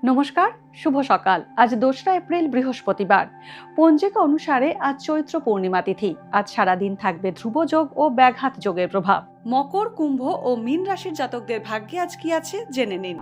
নমস্কার, শুভ সকাল। আজ 2রা এপ্রিল বৃহস্পতিবার। পঞ্জিকা অনুসারে আজ চৈত্র পূর্ণিমা তিথি। আজ সারাদিন থাকবে ধ্রুব যোগ ও ব্যাঘাত যোগের প্রভাব। মকর, কুম্ভ ও মীন রাশির জাতকদের ভাগ্যে আজ কি আছে জেনে নিন।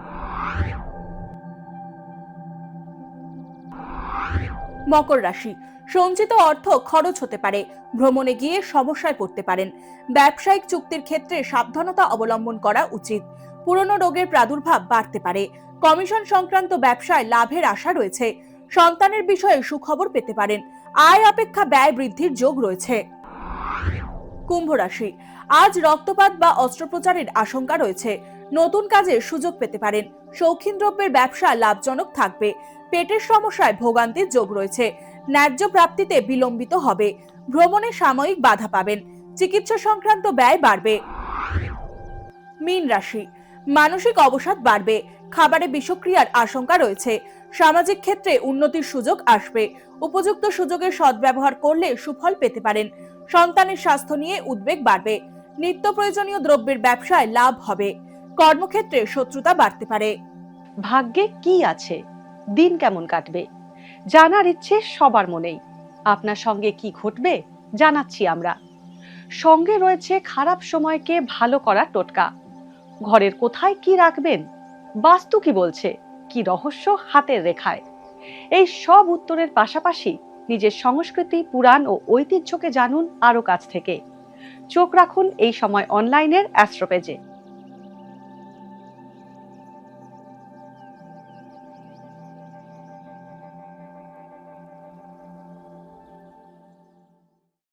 মকর রাশি, সঞ্চিত অর্থ খরচ হতে পারে, ভ্রমণে গিয়ে সমস্যায় পড়তে পারেন। ব্যবসায়িক চুক্তির ক্ষেত্রে সাবধানতা অবলম্বন করা উচিত। পুরনো রোগের প্রাদুর্ভাব বাড়তে পারে। কমিশন সংক্রান্ত ব্যবসায় লাভের আশা রয়েছে। সন্তানের বিষয়ে সুখবর পেতে পারেন। আয় অপেক্ষা ব্যয় বৃদ্ধির যোগ রয়েছে। কুম্ভ রাশি, আজ রক্তপাত বা অস্ত্রোপচারের আশঙ্কা রয়েছে। নতুন কাজের সুযোগ পেতে পারেন। শৌখিন দ্রব্যের ব্যবসা লাভজনক থাকবে। পেটের সমস্যায় ভোগান্তির যোগ রয়েছে। ন্যায্য প্রাপ্তিতে বিলম্বিত হবে। ভ্রমণে সাময়িক বাধা পাবেন। চিকিৎসা সংক্রান্ত ব্যয় বাড়বে। মীন রাশি, মানসিক অবসাদ বাড়বে। খাবারে বিষক্রিয়ার আশঙ্কা রয়েছে। সামাজিক ক্ষেত্রে উন্নতির সুযোগ আসবে। উপযুক্ত সুযোগের সদ্ব্যবহার করলে সুফল পেতে পারেন। সন্তানের স্বাস্থ্য নিয়ে উদ্বেগ বাড়বে। নিত্য প্রয়োজনীয় দ্রব্যের ব্যবসায় লাভ হবে। কর্মক্ষেত্রে শত্রুতা বাড়তে পারে। ভাগ্যে কি আছে, দিন কেমন কাটবে, জানার ইচ্ছে সবার মনেই। আপনার সঙ্গে কি ঘটবে জানাচ্ছি আমরা। সঙ্গে রয়েছে খারাপ সময়কে ভালো করার টোটকা। ঘরের কোথায় কি রাখবেন, বাস্তু কি বলছে, কি রহস্য হাতের রেখায়। এই সব উত্তরের পাশাপাশি নিজের সংস্কৃতি, পুরাণ ও ঐতিহ্যকে জানুন আরো কাছ থেকে। চোখ রাখুন এই সময় অনলাইনের অ্যাস্ট্রো পেজে।